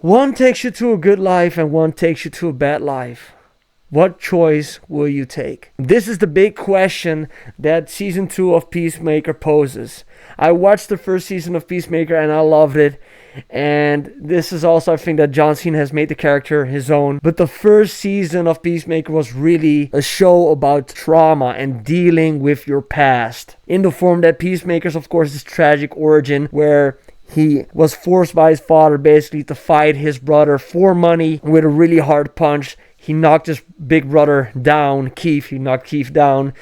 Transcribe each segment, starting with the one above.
One takes you to a good life and one takes you to a bad life. What choice will you take? This is the big question that season 2 of Peacemaker poses. I watched the first season of Peacemaker and I loved it. And this is also, I think, that John Cena has made the character his own. But the first season of Peacemaker was really a show about trauma and dealing with your past. In the form that Peacemaker's, of course, his tragic origin, where he was forced by his father basically to fight his brother for money with a really hard punch. He knocked his big brother down, Keith. He knocked Keith down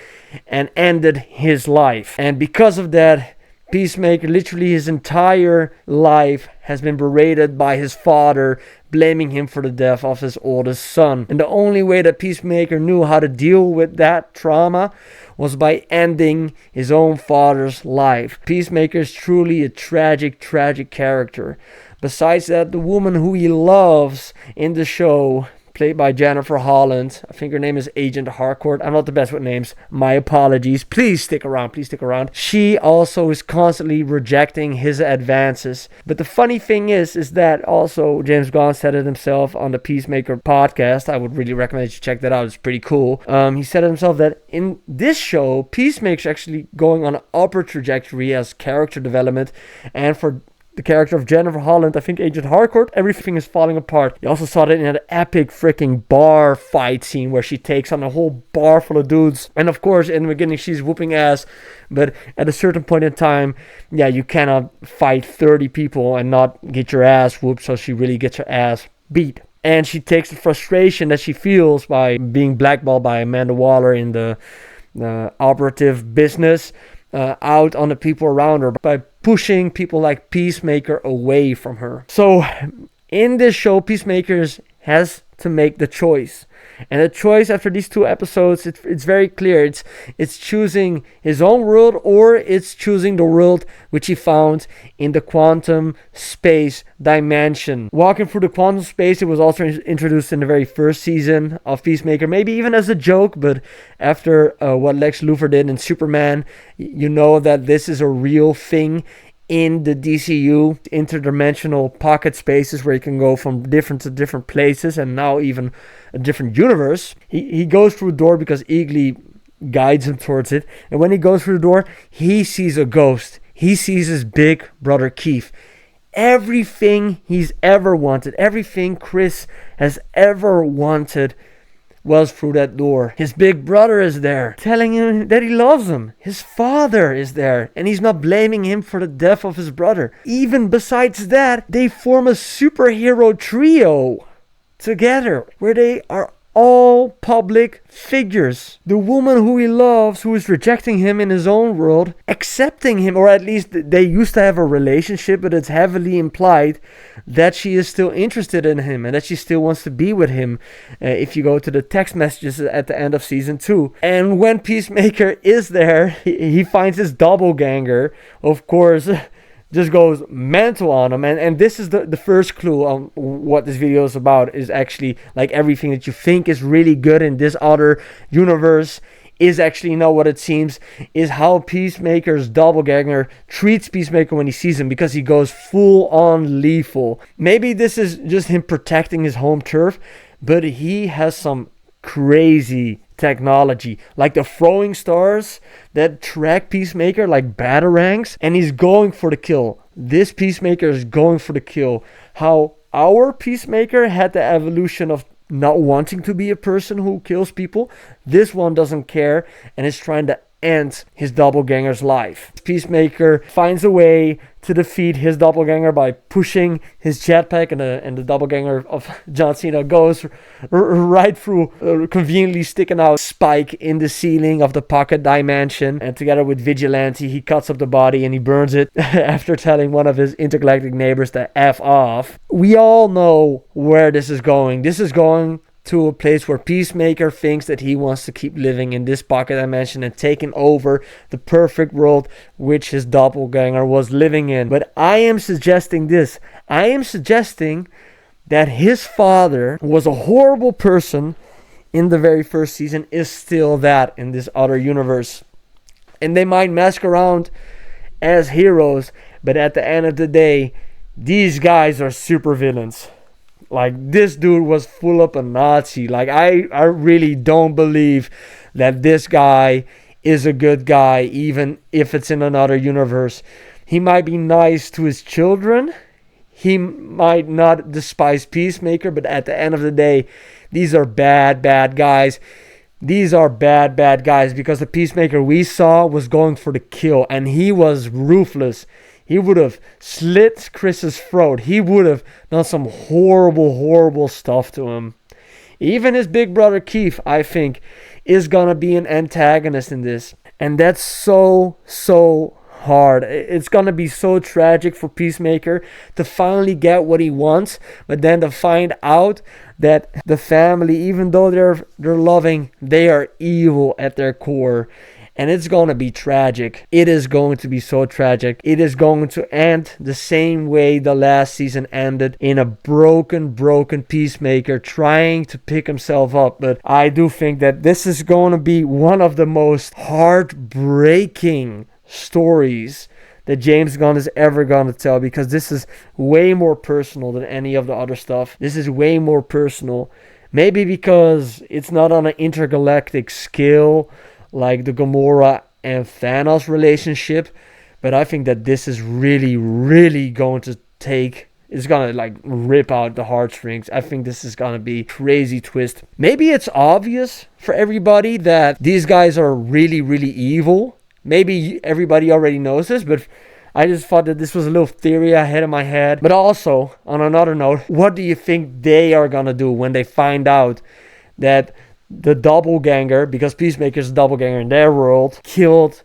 and ended his life. And because of that, Peacemaker, literally his entire life, has been berated by his father, blaming him for the death of his oldest son. And the only way that Peacemaker knew how to deal with that trauma was by ending his own father's life. Peacemaker is truly a tragic, tragic character. Besides that, the woman who he loves in the show, played by Jennifer Holland. I think her name is Agent Harcourt. I'm not the best with names. My apologies. Please stick around. Please stick around. She also is constantly rejecting his advances. But the funny thing is that also James Gunn said it himself on the Peacemaker podcast. I would really recommend you check that out. It's pretty cool. He said it himself that in this show, Peacemaker's actually going on an upward trajectory as character development, and for the character of Jennifer Holland, I think Agent Harcourt, everything is falling apart. You also saw that in an epic freaking bar fight scene where she takes on a whole bar full of dudes. And of course, in the beginning, she's whooping ass. But at a certain point in time, you cannot fight 30 people and not get your ass whooped. So she really gets her ass beat. And she takes the frustration that she feels by being blackballed by Amanda Waller in the operative business out on the people around her by pushing people like Peacemaker away from her. So in this show, Peacemaker has to make the choice. And the choice after these 2 episodes, it's very clear. It's choosing his own world, or it's choosing the world which he found in the quantum space dimension. Walking through the quantum space, it was also introduced in the very first season of Peacemaker, maybe even as a joke, but after what Lex Luthor did in Superman, you know that this is a real thing in the DCU, interdimensional pocket spaces where you can go from different to different places, and now even a different universe. He goes through a door because Eagly guides him towards it, and when he goes through the door, he sees a ghost. He sees his big brother Keith. Everything he's ever wanted, everything Chris has ever wanted, was through that door. His big brother is there, telling him that he loves him. His father is there, and he's not blaming him for the death of his brother. Even besides that, they form a superhero trio together, where they are all public figures. The woman who he loves, who is rejecting him in his own world, accepting him, or at least they used to have a relationship, but it's heavily implied that she is still interested in him and that she still wants to be with him, if you go to the text messages at the end of season 2. And when Peacemaker is there, he finds his doppelganger, of course, just goes mental on him. And this is the first clue on what this video is about, is actually like everything that you think is really good in this other universe is actually not what it seems, is how Peacemaker's doppelganger treats Peacemaker when he sees him, because he goes full on lethal. Maybe this is just him protecting his home turf, but he has some crazy technology, like the throwing stars that track Peacemaker like batarangs, and he's going for the kill. This Peacemaker is going for the kill. How our Peacemaker had the evolution of not wanting to be a person who kills people, this one doesn't care and is trying to end his doppelganger's life. Peacemaker finds a way to defeat his doppelganger by pushing his jetpack, and the doppelganger of John Cena goes right through a conveniently sticking out spike in the ceiling of the pocket dimension, and together with Vigilante, he cuts up the body and he burns it after telling one of his intergalactic neighbors to F off. We all know where this is going. This is going to a place where Peacemaker thinks that he wants to keep living in this pocket dimension and taking over the perfect world which his doppelganger was living in. But I am suggesting this. I am suggesting that his father was a horrible person in the very first season, is still that in this other universe. And they might mask around as heroes, but at the end of the day, these guys are super villains. Like, this dude was full up a Nazi. Like, I really don't believe that this guy is a good guy, even if it's in another universe. He might be nice to his children. He might not despise Peacemaker, but at the end of the day, these are bad guys. These are bad guys, because the Peacemaker we saw was going for the kill, and he was ruthless. He would have slit Chris's throat. He would have done some horrible stuff to him. Even his big brother Keith, I think, is going to be an antagonist in this. And that's so hard. It's going to be so tragic for Peacemaker to finally get what he wants, but then to find out that the family, even though they're loving, they are evil at their core. And it's going to be tragic. It is going to be so tragic. It is going to end the same way the last season ended, in a broken Peacemaker trying to pick himself up. But I do think that this is going to be one of the most heartbreaking stories that James Gunn is ever going to tell, because this is way more personal than any of the other stuff. This is way more personal. Maybe because it's not on an intergalactic scale like the Gamora and Thanos relationship, but I think that this is really going to it's gonna like rip out the heartstrings. I think this is gonna be a crazy twist. Maybe it's obvious for everybody that these guys are really evil. Maybe everybody already knows this, but I just thought that this was a little theory I had in my head. But also, on another note, what do you think they are gonna do when they find out that the doppelganger, because Peacemaker's a doppelganger in their world, killed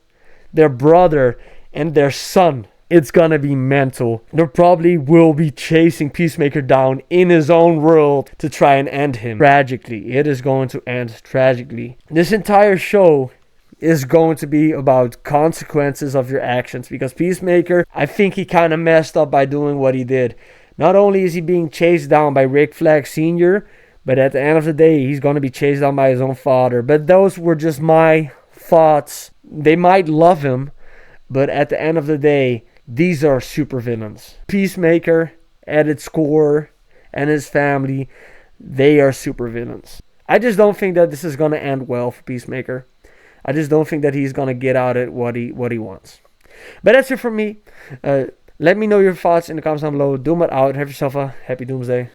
their brother and their son? It's gonna be mental. They probably will be chasing Peacemaker down in his own world to try and end him. Tragically. It is going to end tragically. This entire show is going to be about consequences of your actions, because Peacemaker, I think he kind of messed up by doing what he did. Not only is he being chased down by Rick Flag Sr., but at the end of the day, he's going to be chased down by his own father. But those were just my thoughts. They might love him, but at the end of the day, these are supervillains. Peacemaker, at its core, and his family, they are supervillains. I just don't think that this is going to end well for Peacemaker. I just don't think that he's going to get out at what he wants. But that's it from me. Let me know your thoughts in the comments down below. Doom it out. Have yourself a happy Doomsday.